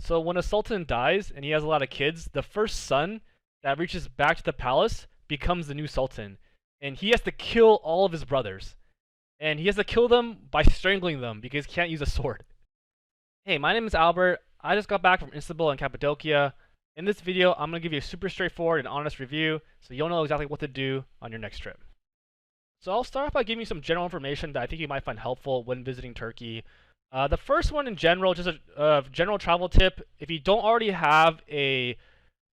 So when a sultan dies and he has a lot of kids, the first son that reaches back to the palace becomes the new sultan, and he has to kill all of his brothers, and he has to kill them by strangling them because he can't use a sword. Hey, my name is Albert. I just got back from Istanbul and Cappadocia. In this video, I'm going to give you a super straightforward and honest review so you'll know exactly what to do on your next trip. So I'll start off by giving you some general information that I think you might find helpful when visiting Turkey. The first one in general, just a general travel tip. If you don't already have a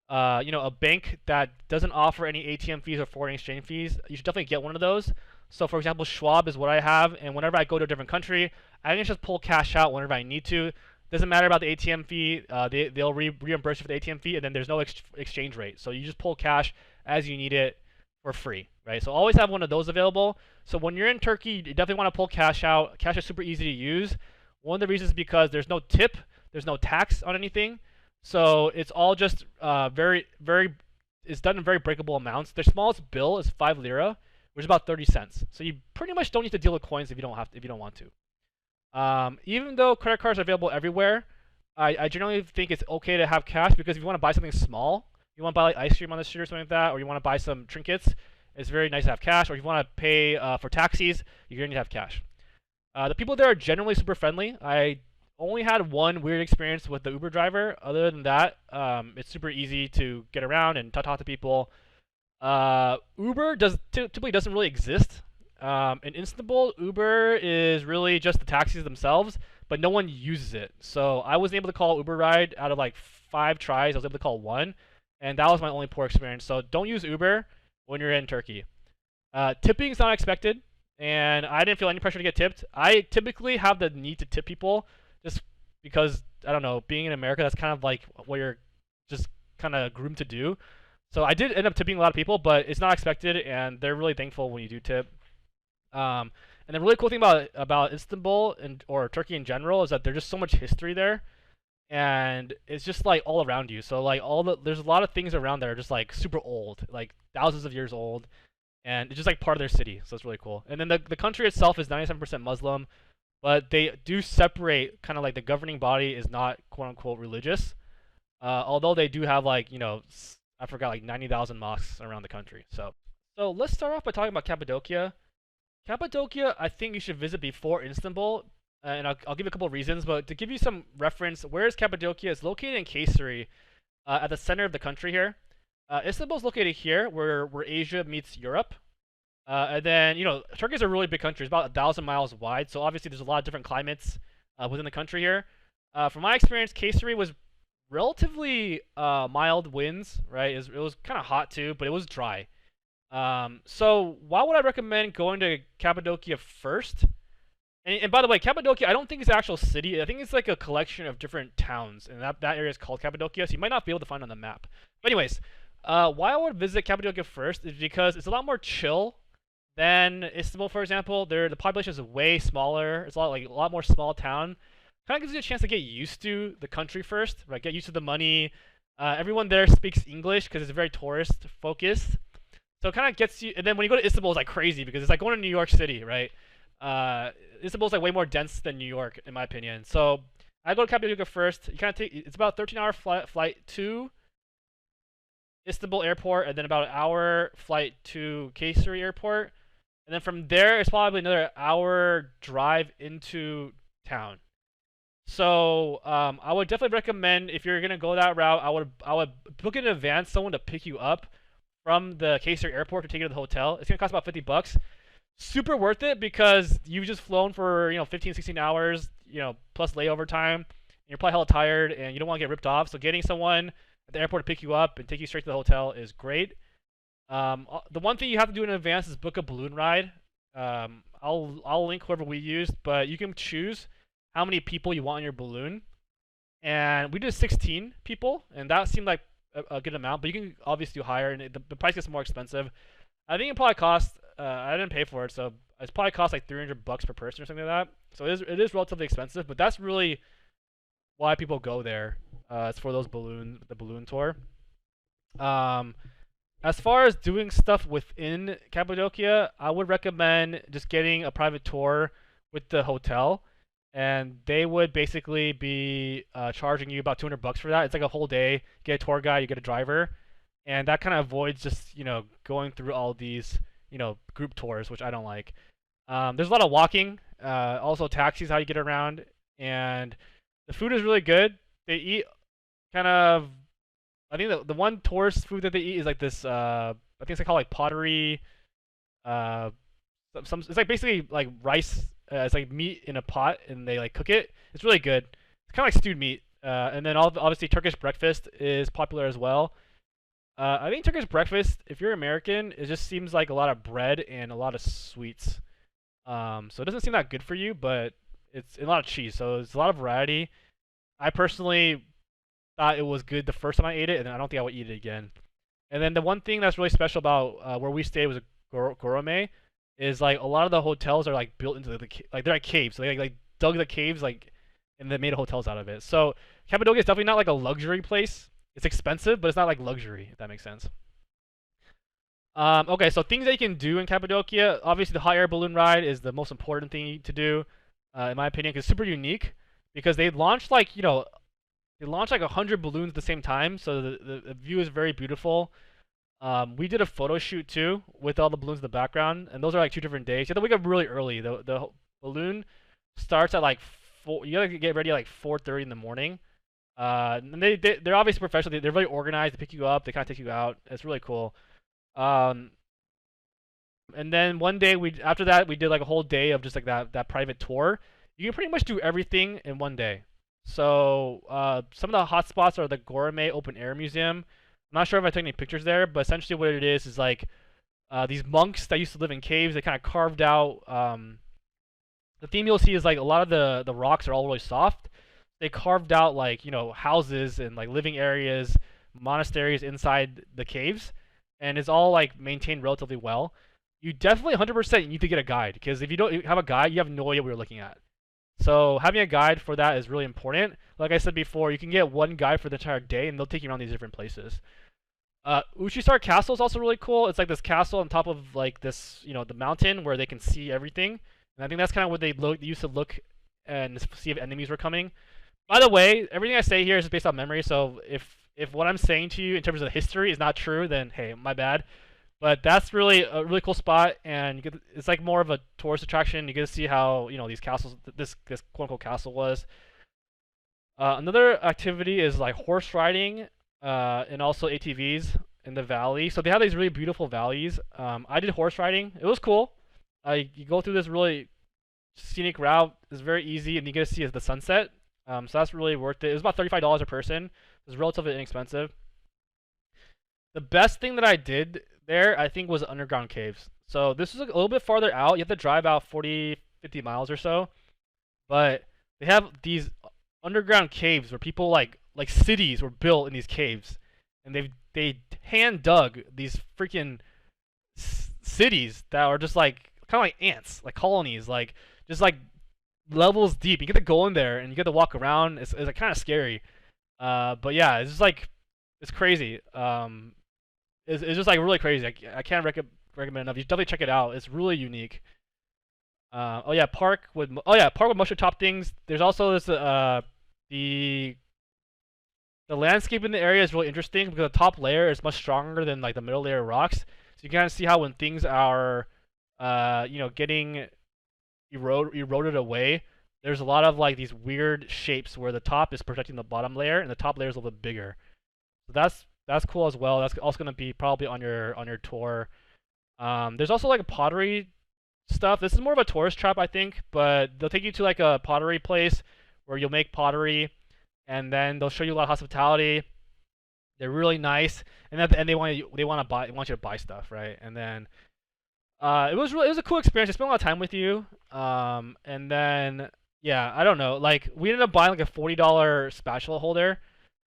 bank that doesn't offer any ATM fees or foreign exchange fees, you should definitely get one of those. So for example, Schwab is what I have, and whenever I go to a different country, I can just pull cash out whenever I need to. Doesn't matter about the ATM fee. They'll reimburse you for the ATM fee, and then there's no exchange rate. So you just pull cash as you need it for free, right? So always have one of those available. So when you're in Turkey, you definitely want to pull cash out. Cash is super easy to use. One of the reasons is because there's no tip, there's no tax on anything. So it's all just it's done in very breakable amounts. Their smallest bill is 5 lira, which is about 30 cents. So you pretty much don't need to deal with coins if you don't want to. Even though credit cards are available everywhere, I generally think it's okay to have cash because if you want to buy something small, you want to buy like ice cream on the street or something like that, or you want to buy some trinkets, it's very nice to have cash. Or if you want to pay for taxis, you're going to need to have cash. The people there are generally super friendly. I only had one weird experience with the Uber driver. Other than that, it's super easy to get around and talk to people. Uber typically doesn't really exist. In Istanbul, Uber is really just the taxis themselves, but no one uses it. So I wasn't able to call Uber ride out of like 5 tries. I was able to call one, and that was my only poor experience. So don't use Uber when you're in Turkey. Tipping is not expected, and I didn't feel any pressure to get tipped. I typically have the need to tip people just because, I don't know, being in America, that's kind of like what you're just kind of groomed to do. So I did end up tipping a lot of people, but it's not expected, and they're really thankful when you do tip. And the really cool thing about Istanbul or Turkey in general is that there's just so much history there, and it's just like all around you. So like there's a lot of things around that are just like super old, like thousands of years old, and it's just like part of their city. So it's really cool. And then the country itself is 97% Muslim, but they do separate, kind of like the governing body is not quote unquote religious, although they do have like I forgot like 90,000 mosques around the country. So let's start off by talking about Cappadocia. Cappadocia, I think you should visit before Istanbul, and I'll give you a couple of reasons. But to give you some reference, where is Cappadocia? It's located in Kayseri, at the center of the country here. Istanbul is located here, where Asia meets Europe. And then, Turkey is a really big country. It's about 1,000 miles wide, so obviously there's a lot of different climates within the country here. From my experience, Kayseri was relatively mild winds, right? It was kind of hot too, but it was dry. So why would I recommend going to Cappadocia first? And by the way, Cappadocia, I don't think it's an actual city. I think it's like a collection of different towns, and that area is called Cappadocia, so you might not be able to find it on the map. But anyways, why I would visit Cappadocia first is because it's a lot more chill than Istanbul, for example. The population is way smaller. It's a lot more small town. Kind of gives you a chance to get used to the country first, right? Get used to the money. Everyone there speaks English because it's very tourist focused. So it kind of gets you, and then when you go to Istanbul, it's like crazy because it's like going to New York City, right? Istanbul's like way more dense than New York, in my opinion. So I go to Cappadocia first. You kind of it's about a 13-hour flight to Istanbul airport, and then about an hour flight to Kayseri airport, and then from there it's probably another hour drive into town. So I would definitely recommend, if you're gonna go that route, I would book in advance someone to pick you up from the Kayseri airport to take you to the hotel. It's gonna cost about $50. Super worth it because you've just flown for 15, 16 hours, plus layover time. And you're probably hella tired and you don't want to get ripped off. So getting someone at the airport to pick you up and take you straight to the hotel is great. The one thing you have to do in advance is book a balloon ride. I'll link whoever we used, but you can choose how many people you want on your balloon. And we did 16 people, and that seemed like a good amount, but you can obviously do higher, and the price gets more expensive. I think it probably cost, I didn't pay for it, so it's probably cost like $300 per person or something like that. So it is relatively expensive, but that's really why people go there. It's for the balloon tour. As far as doing stuff within Cappadocia, I would recommend just getting a private tour with the hotel. and they would basically be charging you about 200 bucks for that. It's like a whole day. You get a tour guide, you get a driver, and that kind of avoids just going through all these group tours, which I don't like. There's a lot of walking. Also, taxis, how you get around, and the food is really good. They eat kind of. I think the one tourist food that they eat is like this. I think it's called like pottery. Uh, it's like basically like rice. It's like meat in a pot, and they like cook it. It's really good. It's kind of like stewed meat. And then obviously Turkish breakfast is popular as well. I think Turkish breakfast, if you're American, it just seems like a lot of bread and a lot of sweets. So it doesn't seem that good for you, but it's a lot of cheese, so it's a lot of variety. I personally thought it was good the first time I ate it, and I don't think I would eat it again. And then the one thing that's really special about where we stayed was a gourmet, is like a lot of the hotels are like built into like they're like caves. So they like dug the caves like, and they made hotels out of it. So Cappadocia is definitely not like a luxury place. It's expensive, but it's not like luxury, if that makes sense. Okay, so things that you can do in Cappadocia. Obviously, the hot air balloon ride is the most important thing to do, in my opinion, because it's super unique. Because they launched like they launched like 100 balloons at the same time, so the view is very beautiful. We did a photo shoot too with all the balloons in the background, and those are like 2 different days. You have to wake up really early. The balloon starts at like 4. You gotta get ready at like 4:30 in the morning. And they're obviously professional. They're very organized. They pick you up. They kind of take you out. It's really cool. Um, and then one day after that we did like a whole day of just like that private tour. You can pretty much do everything in one day. So some of the hot spots are the Gourmet Open Air Museum. I'm not sure if I took any pictures there, but essentially what it is like these monks that used to live in caves. They kind of carved out. The theme you'll see is like a lot of the rocks are all really soft. They carved out like houses and like living areas, monasteries inside the caves, and it's all like maintained relatively well. You definitely 100% need to get a guide, because if you don't have a guide, you have no idea what you're looking at. So having a guide for that is really important. Like I said before, you can get one guide for the entire day, and they'll take you around these different places. Uchisar Castle is also really cool. It's like this castle on top of like this, the mountain where they can see everything. And I think that's kind of where they used to look and see if enemies were coming. By the way, everything I say here is based on memory, so if what I'm saying to you in terms of history is not true, then hey, my bad. But that's really a really cool spot, and it's like more of a tourist attraction. You get to see how these castles, this quote unquote castle was. Another activity is like horse riding, and also ATVs in the valley. So they have these really beautiful valleys. I did horse riding. It was cool. You go through this really scenic route. It's very easy, and you get to see the sunset. So that's really worth it. It was about $35 a person. It was relatively inexpensive. The best thing that I did there, I think, was underground caves. So this is a little bit farther out. You have to drive out 40, 50 miles or so. But they have these underground caves where people like cities were built in these caves, and they hand dug these freaking cities that are just like kind of like ants, like colonies, like just like levels deep. You get to go in there and you get to walk around. It's like kind of scary. But yeah, it's just like it's crazy. It's just like really crazy. I can't recommend enough. You should definitely check it out. It's really unique. Park with mushroom top things. There's also this the landscape in the area is really interesting because the top layer is much stronger than like the middle layer of rocks. So you can kind of see how when things are getting eroded away, there's a lot of like these weird shapes where the top is protecting the bottom layer and the top layer is a little bit bigger. So that's cool as well. That's also gonna be probably on your tour. There's also like a pottery stuff. This is more of a tourist trap, I think, but they'll take you to like a pottery place where you'll make pottery, and then they'll show you a lot of hospitality. They're really nice, and at the end they want you to buy stuff, right? And then it was a cool experience. I spent a lot of time with you. And then yeah, I don't know. Like we ended up buying like a $40 spatula holder.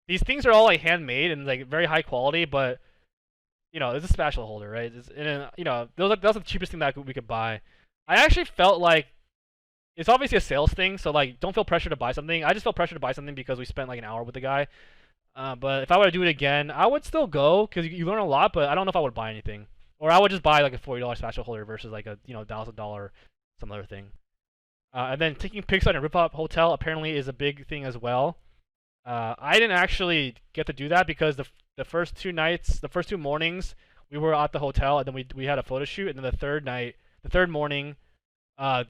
These things are all like handmade and like very high quality, but it's a spatula holder, right? That was the cheapest thing that we could buy. I actually felt like it's obviously a sales thing, so like don't feel pressure to buy something. I just felt pressure to buy something because we spent like an hour with the guy. But if I were to do it again, I would still go because you learn a lot. But I don't know if I would buy anything, or I would just buy like a $40 spatula holder versus like a $1,000 some other thing. And then taking pics on a rooftop hotel apparently is a big thing as well. I didn't actually get to do that because the first 2 nights, the first 2 mornings, we were at the hotel, and then we had a photo shoot, and then the third night, the third morning,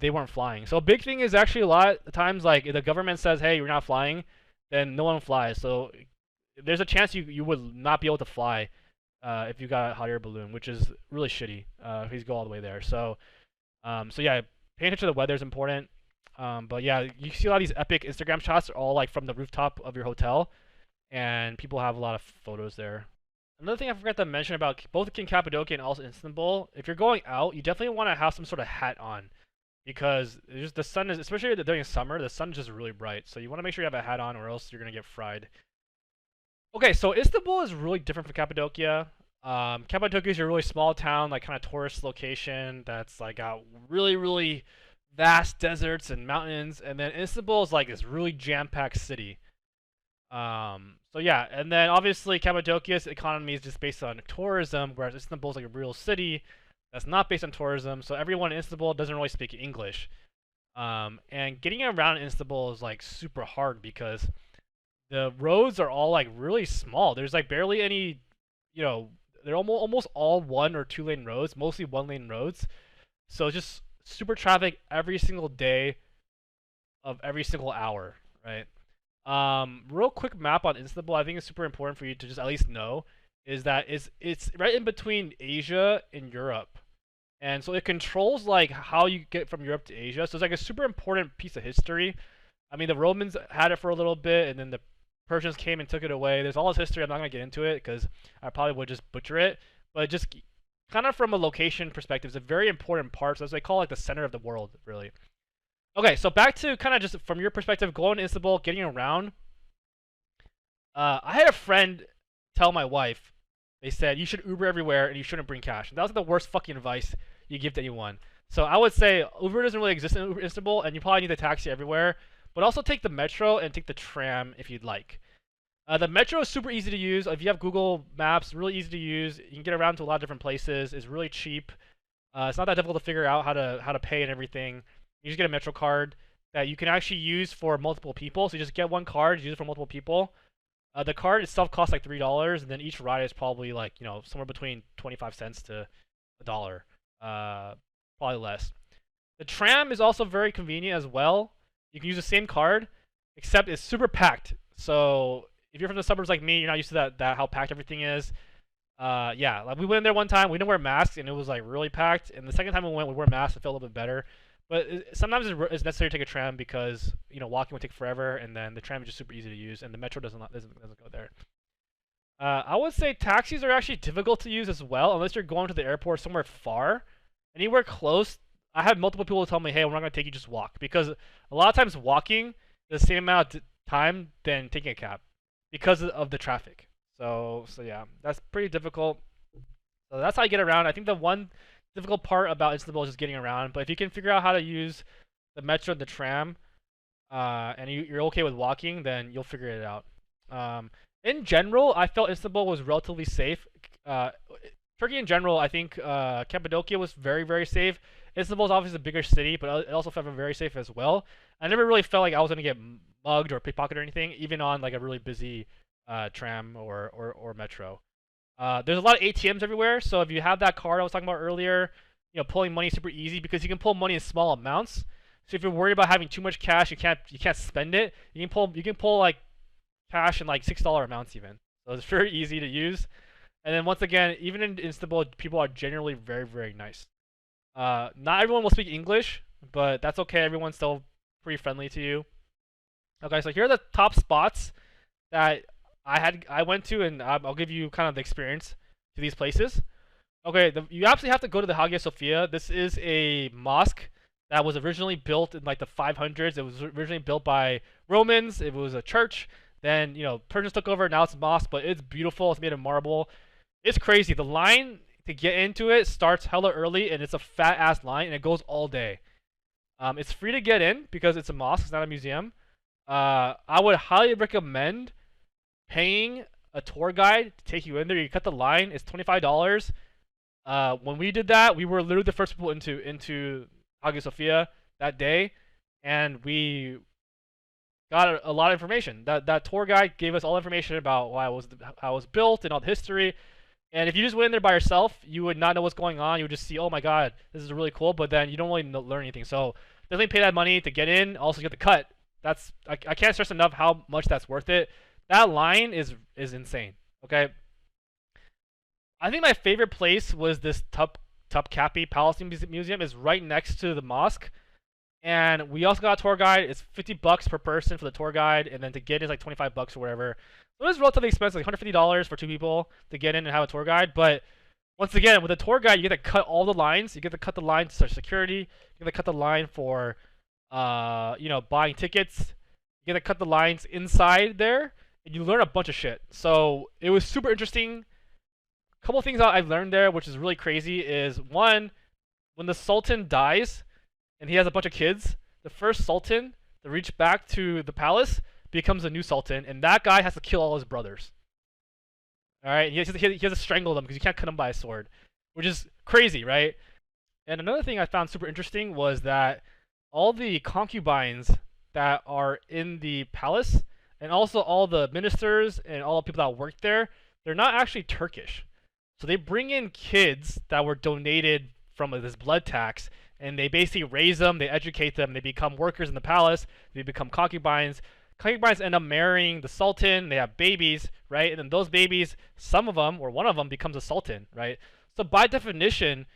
they weren't flying. So a big thing is actually a lot of times, like, if the government says, hey, you're not flying, then no one flies. So there's a chance you would not be able to fly if you got a hot air balloon, which is really shitty if you go all the way there. So yeah, paying attention to the weather is important. But yeah, you see a lot of these epic Instagram shots are all like from the rooftop of your hotel, and people have a lot of photos there. Another thing I forgot to mention about both in Cappadocia and also Istanbul, if you're going out, you definitely want to have some sort of hat on because the sun is, especially during summer, the sun is just really bright. So you want to make sure you have a hat on, or else you're gonna get fried. Okay, so Istanbul is really different from Cappadocia. Cappadocia is a really small town, like kind of tourist location that's like got really vast deserts and mountains, and then Istanbul is like this really jam-packed city. So yeah, and then obviously Cappadocia's economy is just based on tourism, whereas Istanbul is like a real city that's not based on tourism. So everyone in Istanbul doesn't really speak English. And getting around in Istanbul is like super hard because the roads are all like really small. There's like barely any, they're almost all 1 or 2 lane roads, mostly 1 lane roads. So it's just super traffic every single day of every single hour, right? Real quick map on Istanbul, I think it's super important for you to just at least know is that it's right in between Asia and Europe. And so it controls like how you get from Europe to Asia. So it's like a super important piece of history. I mean, the Romans had it for a little bit, and then the Persians came and took it away. There's all this history. I'm not gonna get into it because I probably would just butcher it. But just kind of from a location perspective, it's a very important part. So as they call it, like the center of the world, really. Okay, so back to kind of just from your perspective, going to Istanbul, getting around. I had a friend tell my wife, they said you should Uber everywhere and you shouldn't bring cash. And that was the worst fucking advice you give to anyone. So I would say Uber doesn't really exist in Istanbul, and you probably need a taxi everywhere. But also take the metro and take the tram if you'd like. The metro is super easy to use. If you have Google Maps, really easy to use. You can get around to a lot of different places. It's really cheap. It's not that difficult to figure out how to pay and everything. You just get a Metro card that you can actually use for multiple people. So you just get one card, use it for multiple people. The card itself costs like $3, and then each ride is probably like somewhere between 25 cents to $1, probably less. The tram is also very convenient as well. You can use the same card, except it's super packed. So if you're from the suburbs like me, you're not used to that how packed everything is. Yeah, like we went in there one time, we didn't wear masks, and it was like really packed. And the second time we went, we wore masks, it felt a little bit better. But sometimes it's necessary to take a tram because walking would take forever, and then the tram is just super easy to use, and the metro doesn't go there. I would say taxis are actually difficult to use as well, unless you're going to the airport somewhere far. Anywhere close, I had multiple people tell me, hey, we're not going to take you, just walk. Because a lot of times walking is the same amount of time than taking a cab because of the traffic. So yeah, that's pretty difficult. So that's how I get around. I think the one difficult part about Istanbul is just getting around. But if you can figure out how to use the metro and the tram, and you're okay with walking, then you'll figure it out. In general, I felt Istanbul was relatively safe. Turkey in general, I think Cappadocia was very safe. Istanbul is obviously a bigger city, but it also felt very safe as well. I never really felt like I was going to get mugged or pickpocketed or anything, even on like a really busy tram or metro. There's a lot of ATMs everywhere, so if you have that card I was talking about earlier, pulling money is super easy because you can pull money in small amounts. So if you're worried about having too much cash, you can't spend it. You can pull like cash in like $6 amounts even. So it's very easy to use. And then once again, even in Istanbul, people are generally very nice. Not everyone will speak English, but that's okay. Everyone's still pretty friendly to you. Okay, so here are the top spots that I went to, and I'll give you kind of the experience to these places. Okay, you absolutely have to go to the Hagia Sophia. This is a mosque that was originally built in like the 500s. It was originally built by Romans. It was a church. Then Persians took over. Now it's a mosque, but it's beautiful. It's made of marble. It's crazy. The line to get into it starts hella early, and it's a fat ass line, and it goes all day. It's free to get in because it's a mosque. It's not a museum. I would highly recommend paying a tour guide to take you in there. You cut the line. It's $25. When we did that, we were literally the first people into Hagia Sophia that day, and we got a lot of information. That tour guide gave us all information about how it was built and all the history. And if you just went in there by yourself, you would not know what's going on. You would just see, oh my god, this is really cool, but then you don't really learn anything. So definitely pay that money to get in. Also get the cut. I can't stress enough how much that's worth it. That line is insane. Okay. I think my favorite place was this Topkapi Palace Museum. Is right next to the mosque. And we also got a tour guide. It's $50 per person for the tour guide, and then to get in is like $25 or whatever. So it was relatively expensive, like $150 for 2 people to get in and have a tour guide. But once again, with a tour guide, you get to cut all the lines. You get to cut the line to security. You get to cut the line for, buying tickets. You get to cut the lines inside there, and you learn a bunch of shit. So it was super interesting. A couple of things I've learned there, which is really crazy, is one, when the Sultan dies and he has a bunch of kids, the first Sultan to reach back to the palace becomes a new Sultan, and that guy has to kill all his brothers. All right, he has to strangle them because you can't cut them by a sword, which is crazy, right? And another thing I found super interesting was that all the concubines that are in the palace, and also all the ministers and all the people that work there, they're not actually Turkish. So they bring in kids that were donated from this blood tax, and they basically raise them, they educate them, they become workers in the palace, they become concubines. Concubines end up marrying the sultan, they have babies, right? And then those babies, some of them, or one of them, becomes a sultan, right? So by definition,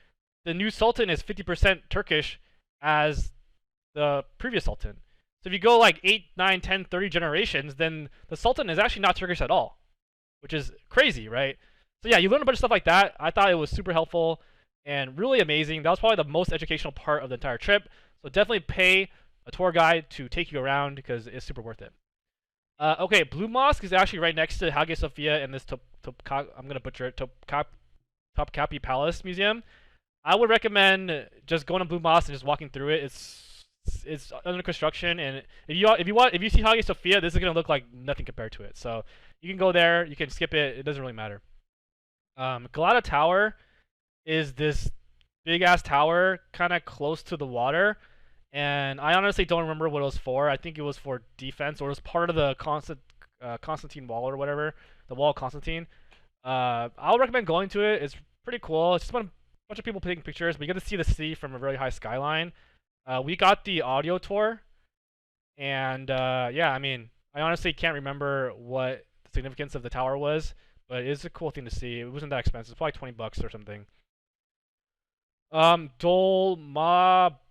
the new sultan is 50% Turkish as the previous sultan. So if you go like 8, 9, 10, 30 generations, then the sultan is actually not Turkish at all, which is crazy, right? So yeah, you learn a bunch of stuff like that. I thought it was super helpful and really amazing. That was probably the most educational part of the entire trip. So definitely pay a tour guide to take you around because it's super worth it. Okay, Blue Mosque is actually right next to Hagia Sophia and this I'm gonna butcher it, Topkapi Palace Museum. I would recommend just going to Blue Mosque and just walking through it. It's under construction, and if you see Hagia Sophia, this is gonna look like nothing compared to it. So you can go there, you can skip it. It doesn't really matter. Galata Tower is this big ass tower kind of close to the water, and I honestly don't remember what it was for. I think it was for defense, or it was part of the Constantine Wall or whatever, the Wall of Constantine. I'll recommend going to it. It's pretty cool. It's just a bunch of people taking pictures, but you get to see the city from a really high skyline. We got the audio tour, and yeah, I mean, I honestly can't remember what the significance of the tower was, but it's a cool thing to see. It wasn't that expensive. It's probably $20 or something. Dolmabahce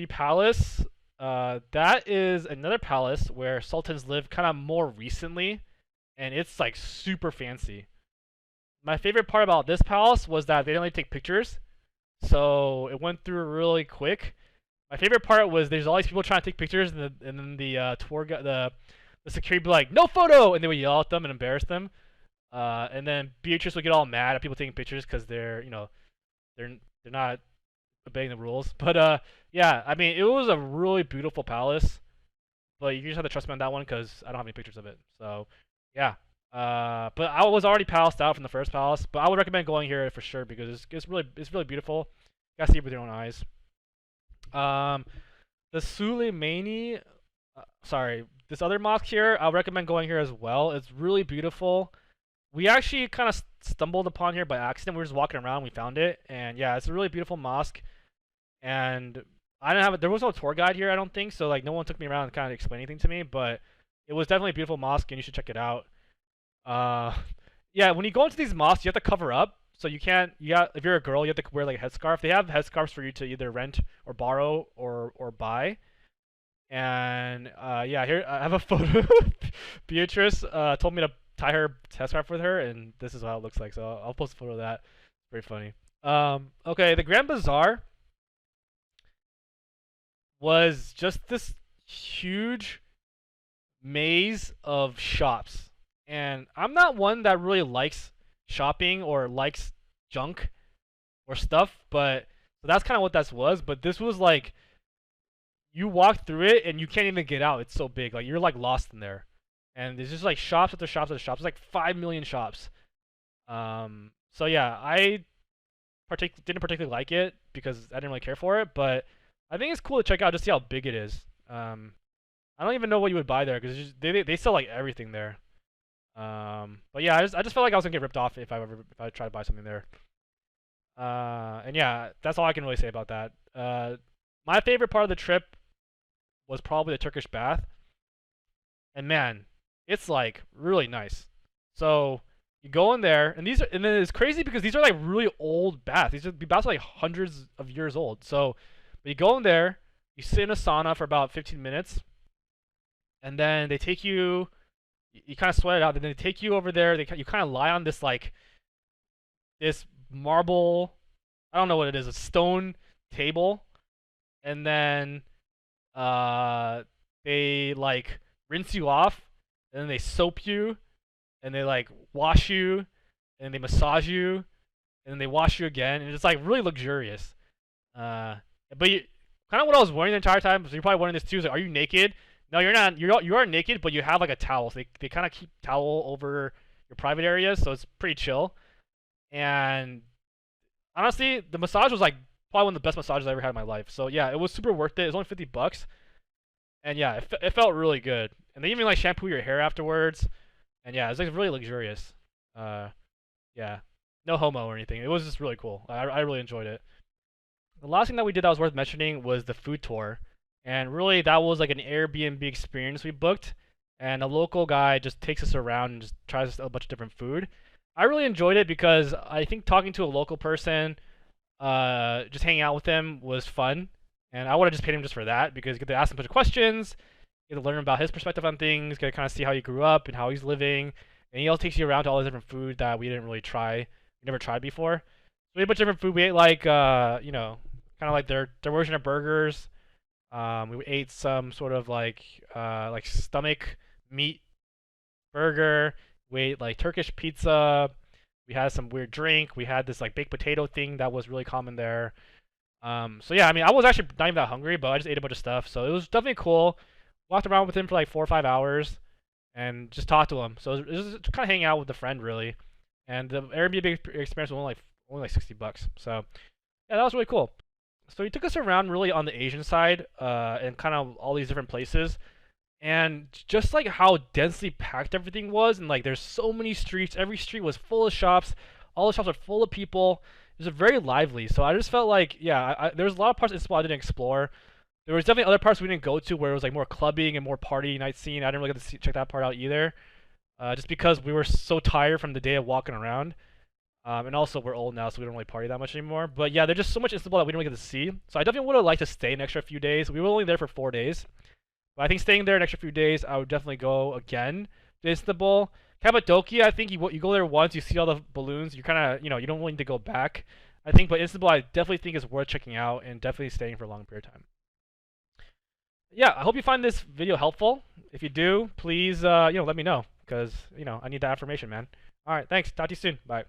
Palace. That is another palace where sultans lived kind of more recently, and it's like super fancy. My favorite part about this palace was that they didn't really take pictures, so it went through really quick. My favorite part was there's all these people trying to take pictures, and then the tour guide, the security would be like, "No photo," and they would yell at them and embarrass them. And then Beatrice would get all mad at people taking pictures because they're not obeying the rules. But yeah, I mean, it was a really beautiful palace, but you just have to trust me on that one because I don't have any pictures of it. So yeah. But I was already palaced out from the first palace, but I would recommend going here for sure because it's really beautiful. You gotta see it with your own eyes. The Suleimani, this other mosque here, I would recommend going here as well. It's really beautiful. We actually kind of stumbled upon here by accident. We were just walking around, we found it, and yeah, it's a really beautiful mosque. And there was no tour guide here, I don't think, so like no one took me around and kind of explain anything to me, but it was definitely a beautiful mosque, and you should check it out. Yeah, when you go into these mosques, you have to cover up. So you can't. If you're a girl, you have to wear like a headscarf. They have headscarves for you to either rent or borrow or buy. And yeah, here I have a photo. Beatrice told me to tie her headscarf with her, and this is how it looks like. So I'll post a photo of that. It's very funny. Okay, the Grand Bazaar was just this huge maze of shops. And I'm not one that really likes shopping or likes junk or stuff, but so that's kind of what that was. But this was like, you walk through it and you can't even get out. It's so big, like you're like lost in there. And there's just like shops after shops after shops. There's like 5 million shops. So yeah, I didn't particularly like it because I didn't really care for it, but I think it's cool to check out just see how big it is. I don't even know what you would buy there because they sell like everything there. But yeah, I just felt like I was gonna get ripped off if I tried to buy something there. And yeah, that's all I can really say about that. My favorite part of the trip was probably the Turkish bath, and man, it's like really nice. So you go in there, and then it's crazy because these are like really old baths. These baths are like hundreds of years old. So, but you go in there, you sit in a sauna for about 15 minutes, and then they take you. You kind of sweat it out, and then they take you over there. You kind of lie on this like this marble. I don't know what it is, a stone table, and then uh they like rinse you off, and then they soap you, and they like wash you, and they massage you, and then they wash you again, and it's like really luxurious. Uh, but kind of what I was wondering the entire time, so you're probably wondering this too, is like, are you naked? No, you're not. You are naked, but you have like a towel. So they kind of keep towel over your private areas, so it's pretty chill. And honestly, the massage was like probably one of the best massages I ever had in my life. So yeah, it was super worth it. It was only $50, and yeah, it felt really good. And they even like shampoo your hair afterwards. And yeah, it was like really luxurious. Uh, yeah, no homo or anything. It was just really cool. I really enjoyed it. The last thing that we did that was worth mentioning was the food tour, and really that was like an Airbnb experience we booked, and a local guy just takes us around and just tries us a bunch of different food. I really enjoyed it because I think talking to a local person, just hanging out with him was fun, and I would have just paid him just for that because you get to ask him a bunch of questions, you get to learn about his perspective on things, get to kind of see how he grew up and how he's living, and he also takes you around to all the different food that we didn't really try, we never tried before. So we had a bunch of different food. We ate like kind of like their version of burgers. We ate some sort of like stomach meat burger. We ate like Turkish pizza. We had some weird drink. We had this like baked potato thing that was really common there. So yeah, I mean, I was actually not even that hungry, but I just ate a bunch of stuff. So it was definitely cool. Walked around with him for like 4 or 5 hours and just talked to him. So it was just kind of hanging out with a friend really. And the Airbnb experience was only like $60. So yeah, that was really cool. So he took us around really on the Asian side, and kind of all these different places, and just like how densely packed everything was, and like there's so many streets. Every street was full of shops. All the shops are full of people. It was very lively. So I just felt like, yeah, there was a lot of parts of Istanbul I didn't explore. There was definitely other parts we didn't go to where it was like more clubbing and more party night scene. I didn't really get to check that part out either, just because we were so tired from the day of walking around. And also we're old now, so we don't really party that much anymore. But yeah, there's just so much Istanbul that we didn't really get to see. So I definitely would have liked to stay an extra few days. We were only there for 4 days. But I think staying there an extra few days, I would definitely go again to Istanbul. Cappadocia, I think you go there once, you see all the balloons, you kind of, you don't really need to go back. I think, but Istanbul, I definitely think is worth checking out and definitely staying for a long period of time. Yeah, I hope you find this video helpful. If you do, please, let me know because, I need that information, man. All right, thanks. Talk to you soon. Bye.